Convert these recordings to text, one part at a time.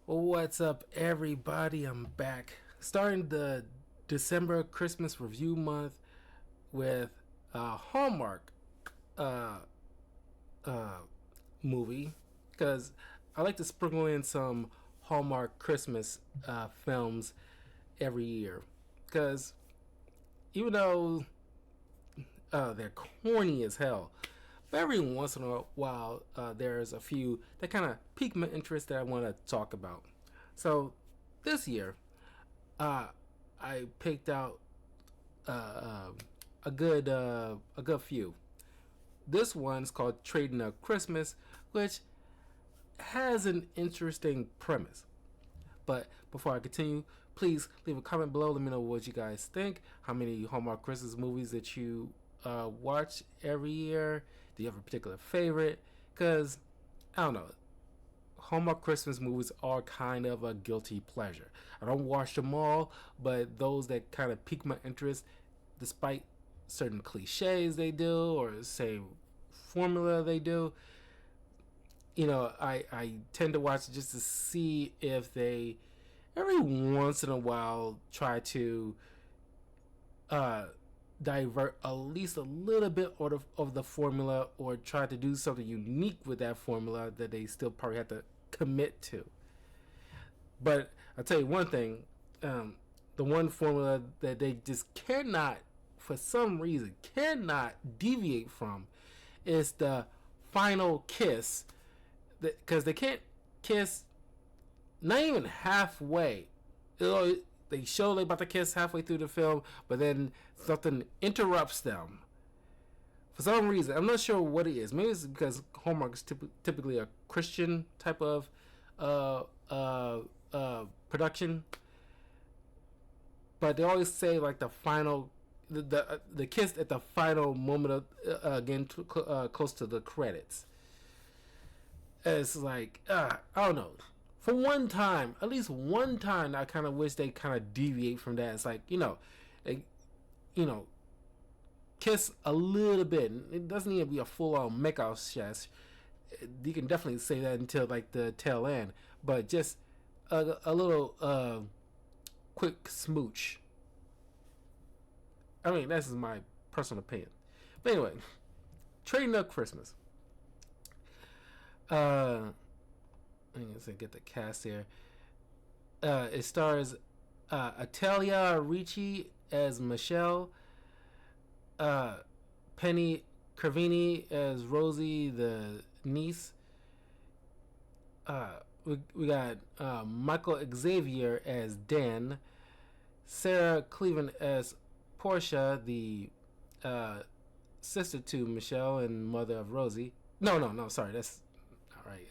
What's up, everybody? I'm back. Starting the December Christmas review month with a Hallmark uh, uh, movie because I like to sprinkle in some Hallmark Christmas films every year. Because even though they're corny as hell, but every once in a while, there's a few that kind of pique my interest that I want to talk about. So this year, uh, I picked out a good few. This one's called Trading a Christmas, which has an interesting premise. But before I continue, please leave a comment below. Let me know what you guys think. How many Hallmark Christmas movies that you watch every year? Do you have a particular favorite? Because, I don't know. Hallmark Christmas movies are kind of a guilty pleasure. I don't watch them all, but those that kind of pique my interest, despite certain cliches they do or same formula they do, I tend to watch just to see if they every once in a while try to uh, divert at least a little bit of the formula or try to do something unique with that formula that they still probably have to commit to. But I'll tell you one thing, the one formula that they just cannot, for some reason, cannot deviate from is the final kiss. Because they can't kiss not even halfway. They show they about to kiss halfway through the film, but then something interrupts them for some reason. I'm not sure what it is. Maybe it's because Hallmark is typically a Christian type of production, but they always say like the final, the kiss at the final moment of close to the credits. It's like I don't know. For one time, at least one time, I kind of wish they kind of deviate from that. It's like they, kiss a little bit. It doesn't need to be a full on make out chest. You can definitely say that until like the tail end, but just a little quick smooch. I mean, this is my personal opinion. But anyway, Trading Up Christmas. I'm gonna get the cast here. It stars Italia Ricci as Michelle, Penny Carvini as Rosie, the niece. We got Michael Xavier as Dan, Sarah Cleveland as Portia, the sister to Michelle and mother of Rosie. No. Sorry, that's all right.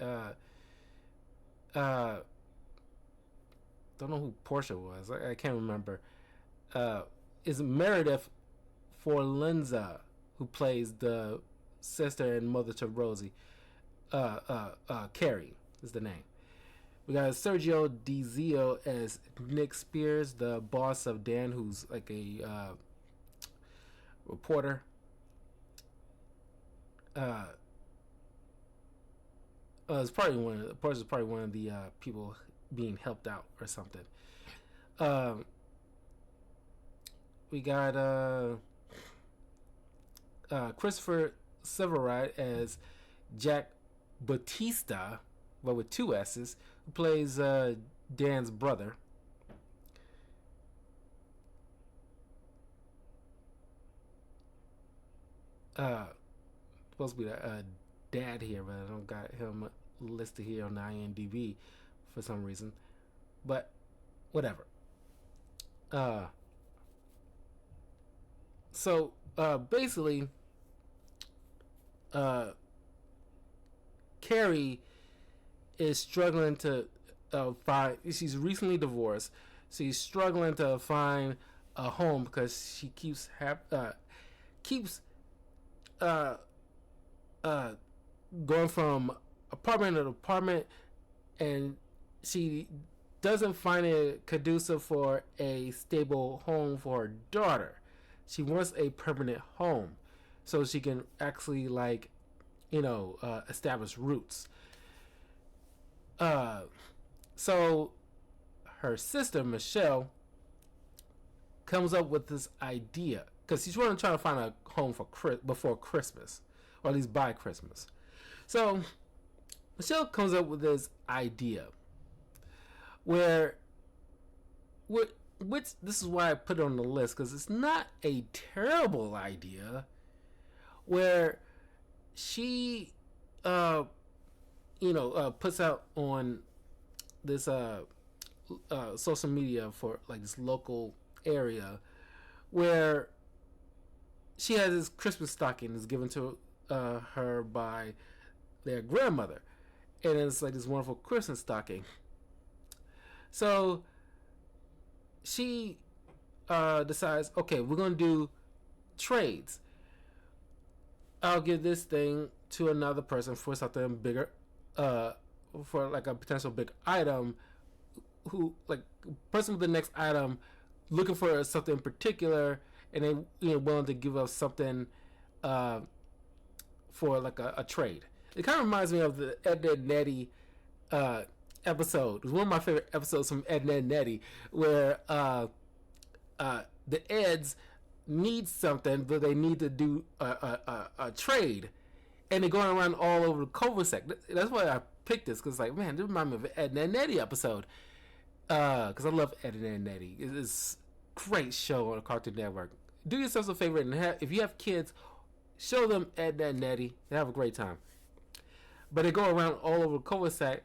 Don't know who Portia was. I can't remember. Is Meredith Forlenza, who plays the sister and mother to Rosie. Carrie is the name. We got Sergio Dizio as Nick Spears, the boss of Dan, who's like a reporter. It's probably one of the people being helped out or something. We got Christopher Severide as Jack Batista, but with two S's, who plays Dan's brother. Supposed to be the dad here, but I don't got him listed here on the IMDb for some reason. But whatever. So basically, Carrie is struggling to find. She's recently divorced. So she's struggling to find a home because she keeps going from apartment to apartment, and she doesn't find it conducive for a stable home for her daughter. She wants a permanent home so she can actually establish roots. So her sister Michelle comes up with this idea because she's really trying to find a home for before Christmas, or at least by Christmas. So Michelle comes up with this idea where, which this is why I put it on the list, because it's not a terrible idea. Where she, puts out on this social media for like this local area where she has this Christmas stocking that's given to her by their grandmother, and it's like this wonderful Christmas stocking. So she decides, okay, we're gonna do trades. I'll give this thing to another person for something bigger, for like a potential big item. Who, like, person with the next item looking for something in particular, and they willing to give up something for like a trade. It kind of reminds me of the Ed, Edd n Eddy episode. It was one of my favorite episodes from Ed, Edd n Eddy, where the Eds need something, but they need to do a trade, and they're going around all over the cul-de-sac. That's why I picked this, because like, man, this reminds me of an Ed, Edd n Eddy episode, because I love Ed, Edd n Eddy. It's a great show on the Cartoon Network. Do yourself a favor, and if you have kids, show them Ed, Edd n Eddy. They have a great time. But they go around all over the cul-de-sac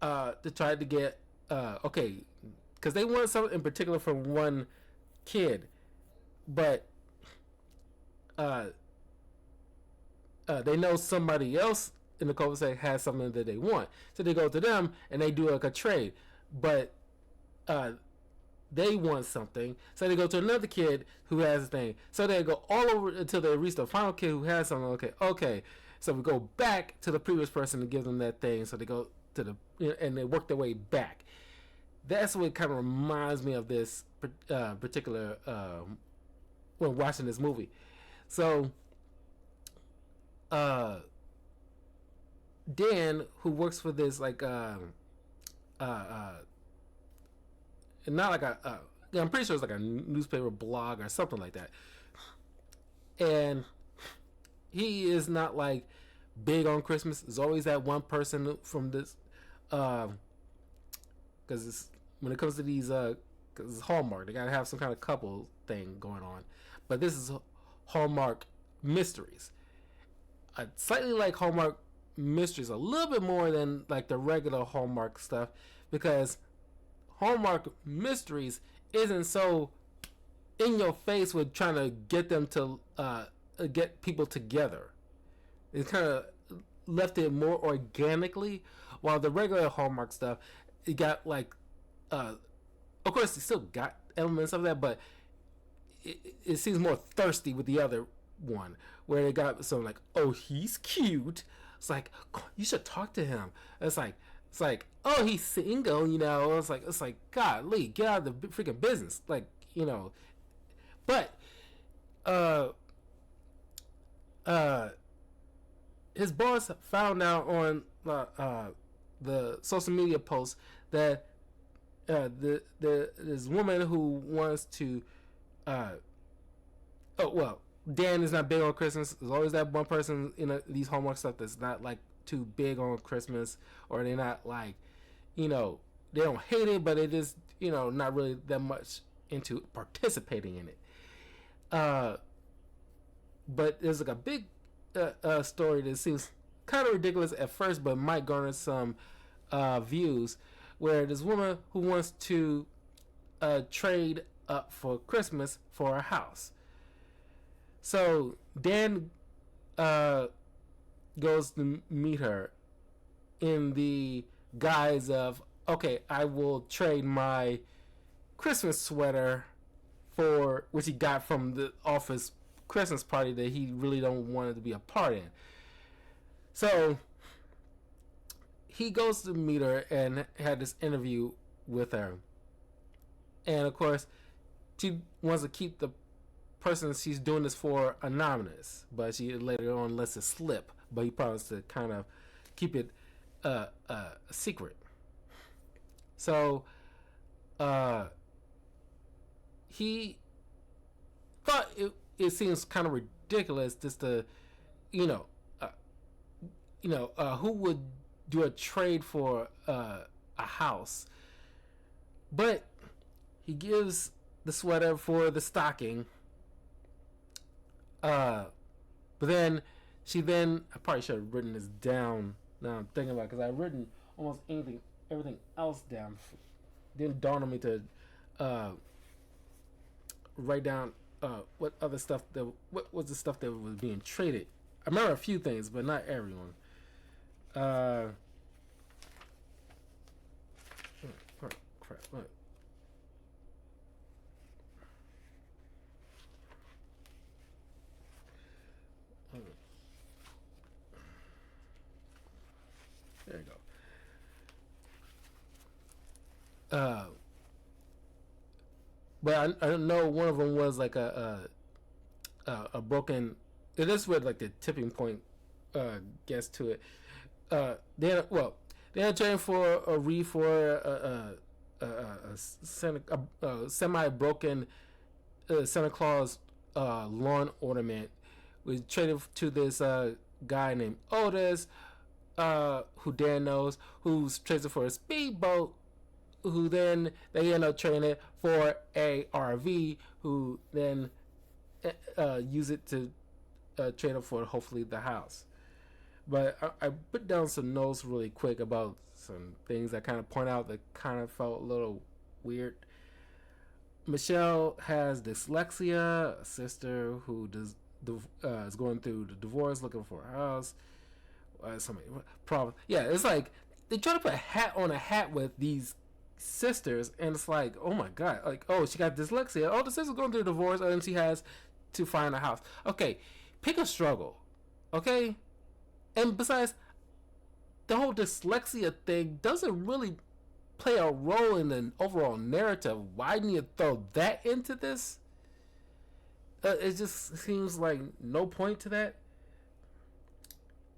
to try to get okay, because they want something in particular from one kid, but they know somebody else in the cul-de-sac has something that they want, so they go to them and they do like a trade, but they want something, so they go to another kid who has a thing, so they go all over until they reach the final kid who has something. Okay, so we go back to the previous person to give them that thing, so they go to the, and they work their way back. That's what kind of reminds me of this particular when watching this movie. So Dan, who works for this like not like I'm pretty sure it's like a newspaper blog or something like that, and he is not like big on Christmas. There's always that one person from this, because when it comes to these, because it's Hallmark, they gotta have some kind of couple thing going on. But this is Hallmark Mysteries. Slightly like Hallmark Mysteries, a little bit more than like the regular Hallmark stuff, because Hallmark Mysteries isn't so in your face with trying to get them to get people together. It kind of left it more organically, while the regular Hallmark stuff, it got like, of course, it still got elements of that, but it seems more thirsty with the other one, where they got some like, oh, he's cute. It's like, oh, you should talk to him. It's like, oh, he's single, It's like, golly, get out of the freaking business, like, But, his boss found out on the social media post that this woman who wants to, Dan is not big on Christmas. There's always that one person in these Hallmark stuff that's not like too big on Christmas, or they're not like, they don't hate it, but it is, not really that much into participating in it. But there's like a big story that seems kind of ridiculous at first, but might garner some views, where this woman who wants to trade up for Christmas for a house. So Dan goes to meet her in the guise of, okay, I will trade my Christmas sweater for, which he got from the office Christmas party that he really don't want it to be a part in. So he goes to meet her and had this interview with her, and of course she wants to keep the person she's doing this for anonymous, but she later on lets it slip, but he promised to kind of keep it a secret. So uh, he thought it seems kind of ridiculous just to, you know, uh, who would do a trade for a house, but he gives the sweater for the stocking. Uh, but then I probably should have written this down. Now I'm thinking about because I've written almost everything else down. Didn't dawn on me to uh, write down what other stuff what was the stuff that was being traded. I remember a few things, but not everyone. Uh, oh, crap. There you go. But I know one of them was like a broken. It is with like the tipping point gets to it. They're trying for a re for a semi broken Santa Claus lawn ornament. We traded to this guy named Otis, who Dan knows, who's traded for a speedboat, who then they end up trading it for a RV, who then use it to trade up for hopefully the house. But I put down some notes really quick about some things that kind of point out that kind of felt a little weird. Michelle has dyslexia, a sister who is going through the divorce, looking for a house. Somebody problem. Yeah, it's like they try to put a hat on a hat with these sisters, and it's like, oh my god, like, oh, she got dyslexia. Oh, the sister's going through a divorce, and she has to find a house. Okay, pick a struggle. Okay, and besides, the whole dyslexia thing doesn't really play a role in the overall narrative. Why do you throw that into this? It just seems like no point to that.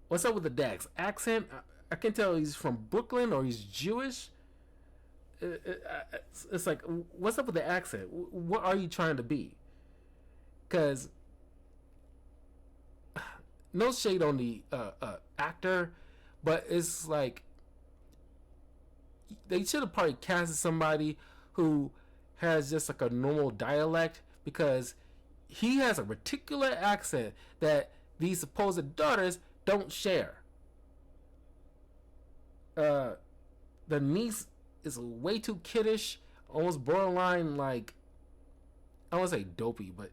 What's up with the Dax accent? I can tell he's from Brooklyn or he's Jewish. It's like, what's up with the accent? What are you trying to be? Because no shade on the actor, but it's like they should have probably casted somebody who has just like a normal dialect, because he has a particular accent that these supposed daughters don't share. The niece is way too kiddish, almost borderline like, I don't want to say dopey, but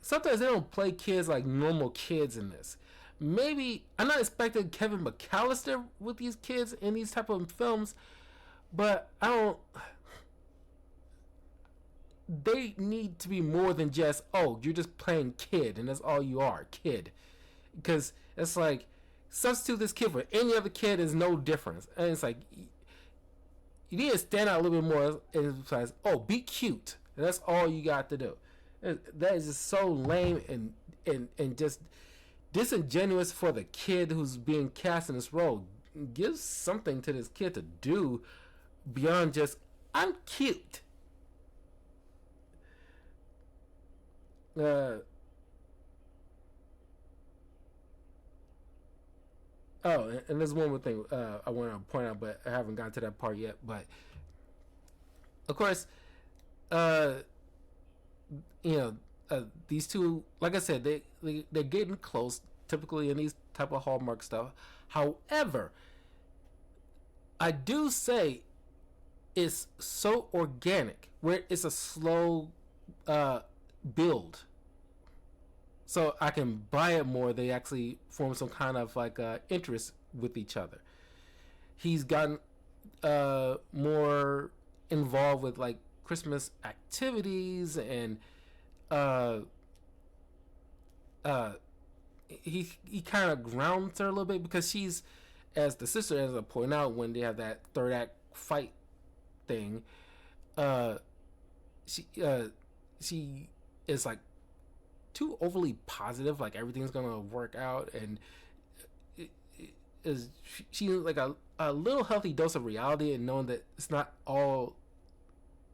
sometimes they don't play kids like normal kids in this. Maybe I'm not expecting Kevin McAllister with these kids in these type of films, but I don't. They need to be more than just, oh, you're just playing kid and that's all you are, kid. Because it's like, substitute this kid for any other kid is no difference. And it's like, you need to stand out a little bit more and besides, oh, be cute. And that's all you got to do. That is just so lame and just disingenuous for the kid who's being cast in this role. Give something to this kid to do beyond just, I'm cute. And there's one more thing I want to point out, but I haven't gotten to that part yet. But of course, uh, these two, like I said, they're getting close. Typically in these type of Hallmark stuff. However, I do say it's so organic where it's a slow build, so I can buy it more. They actually form some kind of like interest with each other. He's gotten more involved with like Christmas activities, and uh, uh, he kind of grounds her a little bit, because she's, as the sister ends up pointing out when they have that third act fight thing, uh, she is like too overly positive, like everything's gonna work out, and is she's like a little healthy dose of reality, and knowing that it's not all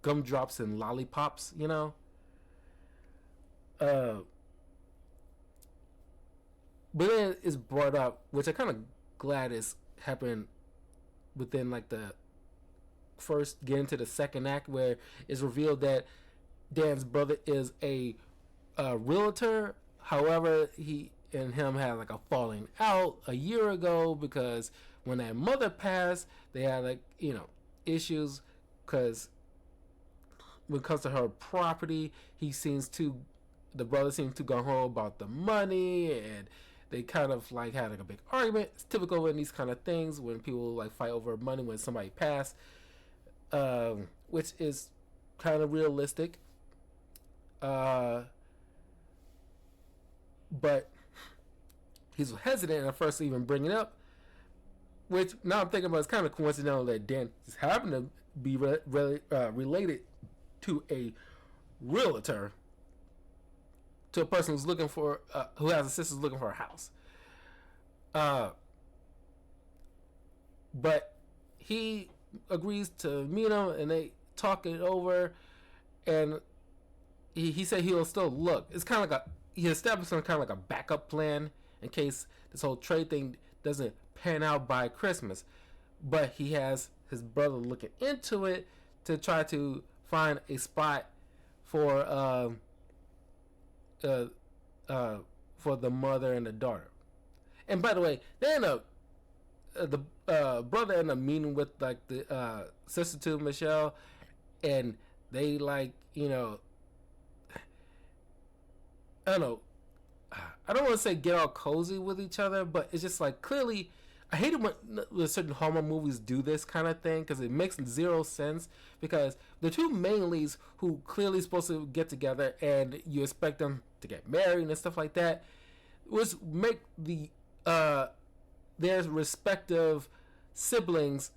gumdrops and lollipops, you know. Uh, but then it's brought up, which I kind of glad is happened within like the first get into the second act, where it's revealed that Dan's brother is a realtor. However, he and him had like a falling out a year ago because when that mother passed, they had like, you know, issues because when it comes to her property, the brother seems to go home about the money, and they kind of like had like a big argument. It's typical in these kind of things when people like fight over money when somebody passed, which is kind of realistic. But he's hesitant at first to even bring it up, which now I'm thinking about it's kind of coincidental that Dan just happened to be related to a realtor, to a person who's looking for who has a sister looking for a house. But he agrees to meet him, and they talk it over, and he said he'll still look. It's kind of like he established some kind of like a backup plan in case this whole trade thing doesn't pan out by Christmas. But he has his brother looking into it to try to find a spot for for the mother and the daughter. And by the way, they end up the brother ended up meeting with like the sister to Michelle, and they like, you know, I don't know. I don't want to say get all cozy with each other, but it's just like clearly, I hate it when certain Hallmark movies do this kind of thing because it makes zero sense. Because the two main leads who clearly supposed to get together and you expect them to get married and stuff like that, was make their respective siblings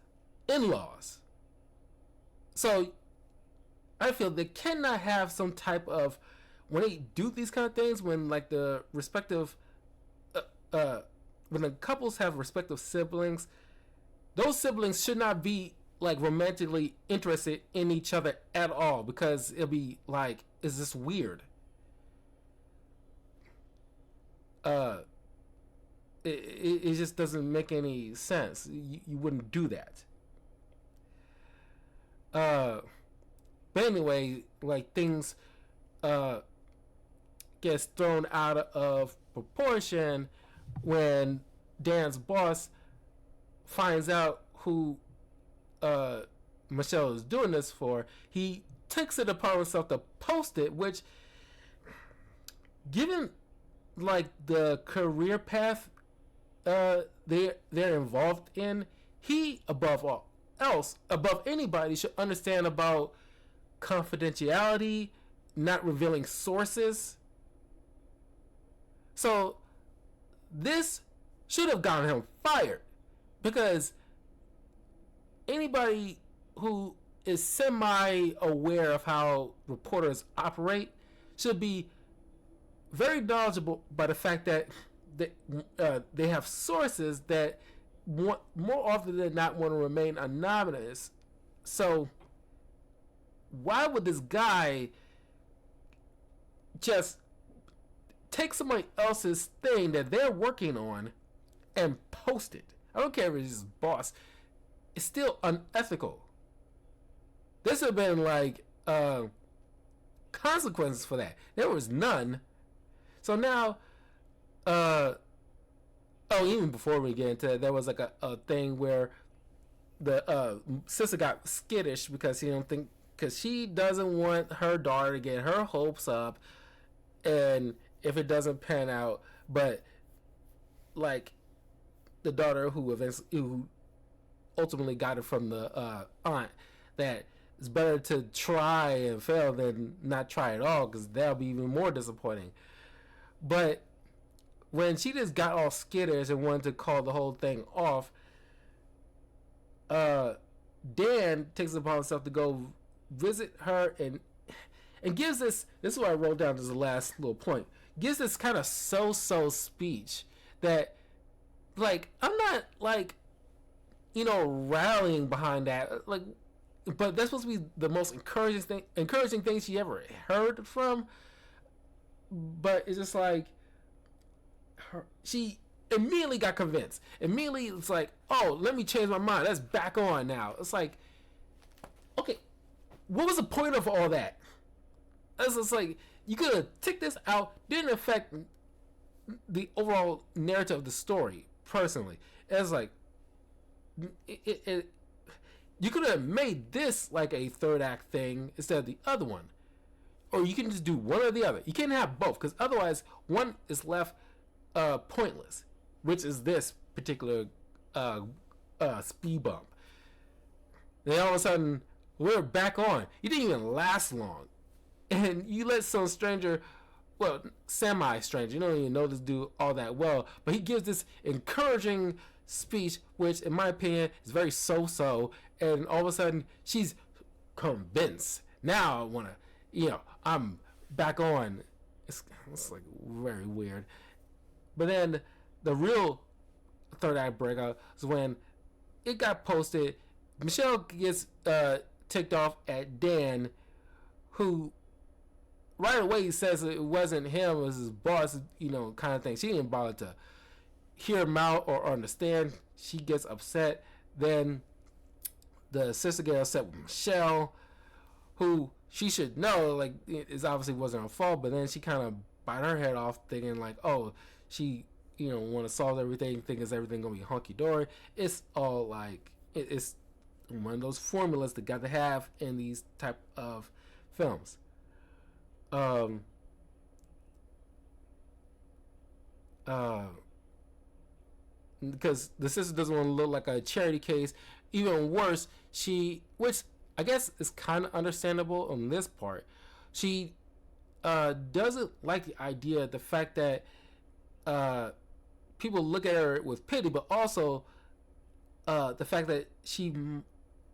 in-laws. So I feel they cannot have some type of, when they do these kind of things, when like the respective when the couples have respective siblings, those siblings should not be like romantically interested in each other at all, because it'll be like, is this weird? It just doesn't make any sense. You wouldn't do that. But anyway, like things gets thrown out of proportion when Dan's boss finds out who Michelle is doing this for. He takes it upon himself to post it, which, given like the career path they're involved in, he above all else, above anybody, should understand about confidentiality, not revealing sources. So this should have gotten him fired, because anybody who is semi-aware of how reporters operate should be very knowledgeable by the fact that they have sources that more often than not want to remain anonymous. So why would this guy just take somebody else's thing that they're working on and post it? I don't care if it's his boss. It's still unethical. This would have been like consequences for that. There was none. So now, even before we get into it, there was like a thing where the sister got skittish because she doesn't want her daughter to get her hopes up, and if it doesn't pan out, but like the daughter who ultimately got it from the aunt, that it's better to try and fail than not try at all, because that'll be even more disappointing. But when she just got all skittish and wanted to call the whole thing off, Dan takes it upon himself to go visit her and gives this is what I wrote down as the last little point, gives this kind of so-so speech that like I'm not like rallying behind that. Like, but that's supposed to be the most encouraging thing she ever heard from. But it's just like she immediately got convinced. Immediately, it's like, oh, let me change my mind. That's back on now. It's like, okay, what was the point of all that? It's just like you could have took this out. Didn't affect the overall narrative of the story. Personally, it's like it you could have made this like a third act thing instead of the other one, or you can just do one or the other. You can't have both because otherwise one is left pointless, which is this particular speed bump. Then all of a sudden we're back on. You didn't even last long, and you let some stranger, well, semi-stranger, you don't even know this dude all that well, but he gives this encouraging speech, which in my opinion is very so-so, and all of a sudden she's convinced. Now I want to, I'm back on. It's like very weird. But then the real third act breakout is when it got posted. Michelle gets ticked off at Dan, who right away says it wasn't him, it was his boss, kind of thing. She didn't bother to hear him out or understand. She gets upset. Then the sister gets upset with Michelle, who she should know, like, it obviously wasn't her fault, but then she kind of bite her head off thinking like, oh, she, want to solve everything, thinking everything gonna be hunky-dory. It's all like, it's one of those formulas that got to have in these type of films. Because the sister doesn't want to look like a charity case. Even worse, which I guess is kind of understandable on this part, she doesn't like the idea, the fact that people look at her with pity, but also the fact that she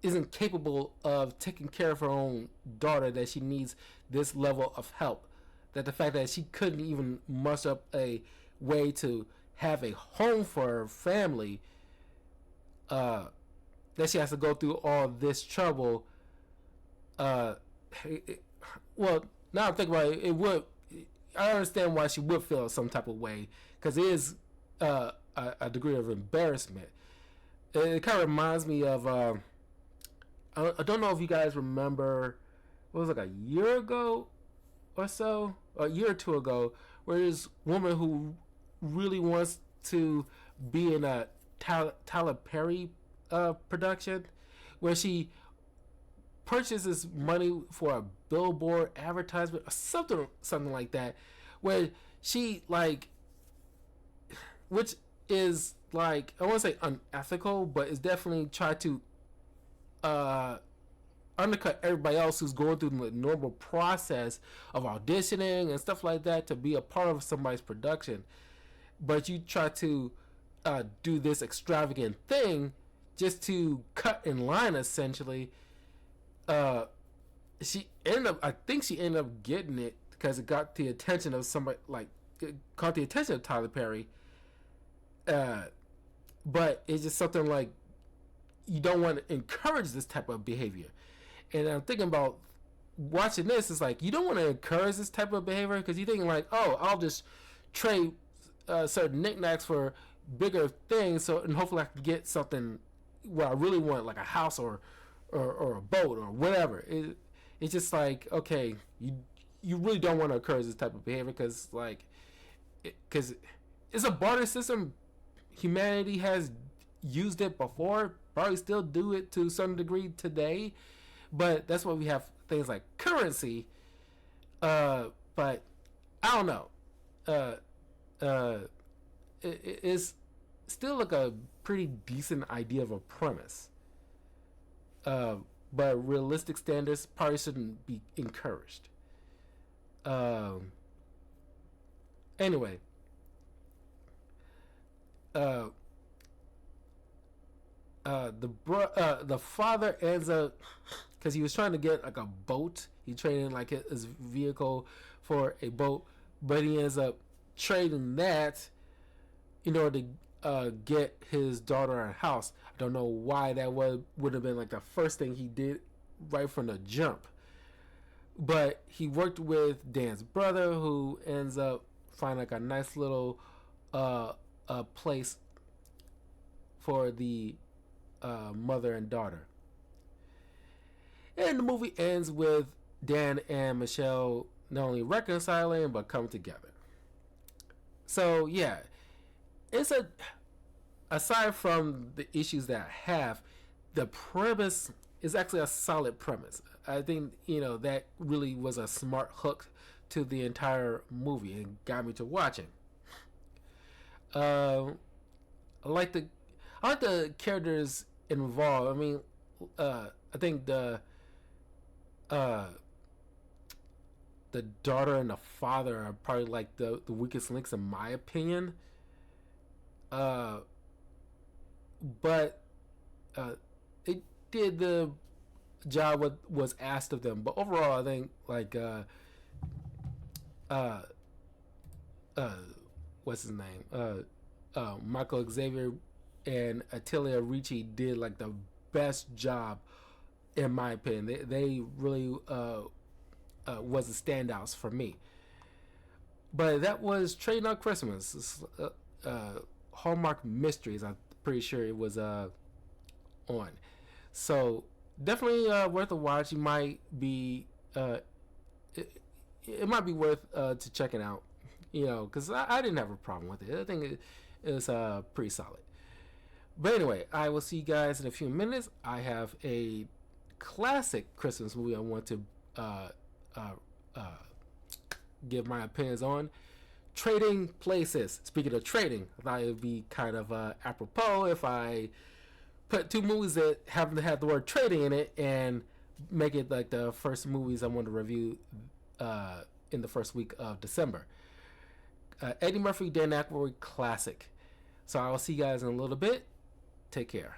isn't capable of taking care of her own daughter, that she needs this level of help, that the fact that she couldn't even muster up a way to have a home for her family, that she has to go through all this trouble. Well, now I'm thinking about it, I understand why she would feel some type of way, because it is a degree of embarrassment. It kind of reminds me of I don't know if you guys remember, it was like a year ago or so, a year or two ago, where this woman who really wants to be in a Tyler Perry production, where she purchases money for a billboard advertisement or something like that, where she like, which is like, I won't say unethical, but it's definitely try to undercut everybody else who's going through the normal process of auditioning and stuff like that to be a part of somebody's production. But you try to do this extravagant thing just to cut in line, essentially. I think she ended up getting it because it got the attention of somebody, like, it caught the attention of Tyler Perry. But it's just something like, you don't want to encourage this type of behavior. And I'm thinking about watching this, it's like, you don't want to encourage this type of behavior, because you're thinking like, oh, I'll just trade certain knickknacks for bigger things, and hopefully I can get something what I really want, like a house or a boat or whatever. It's just like, okay, you really don't want to encourage this type of behavior, because it's a barter system. Humanity has used it before, probably still do it to some degree today, but that's why we have things like currency. But I don't know. It's still like a pretty decent idea of a premise. But realistic standards probably shouldn't be encouraged. Anyway. The father ends up, because he was trying to get like a boat. He traded like his vehicle for a boat, but he ends up trading that in order get his daughter a house. I don't know why that would have been like the first thing he did right from the jump. But he worked with Dan's brother, who ends up finding like a nice little place for the mother and daughter. And the movie ends with Dan and Michelle not only reconciling but come together. So yeah, it's a aside from the issues that I have, the premise is actually a solid premise. I think that really was a smart hook to the entire movie and got me to watching. I like the characters involved. I mean, I think uh, the daughter and the father are probably like the weakest links in my opinion. Uh, but they did the job what was asked of them. But overall, I think like uh, uh, what's his name? Michael Xavier and Attilia Ricci did like the best job in my opinion. They really was the standouts for me. But that was Trading on Christmas. Hallmark Mysteries. I'm pretty sure it was on. So definitely worth a watch. You might be it might be worth to check it out. Because I didn't have a problem with it. I think it was pretty solid. But anyway, I will see you guys in a few minutes. I have a classic Christmas movie I want to uh, uh, give my opinions on. Trading Places. Speaking of trading, I thought it would be kind of apropos if I put two movies that happen to have the word trading in it and make it like the first movies I want to review in the first week of December. Eddie Murphy, Dan Aykroyd classic. So I will see you guys in a little bit. Take care.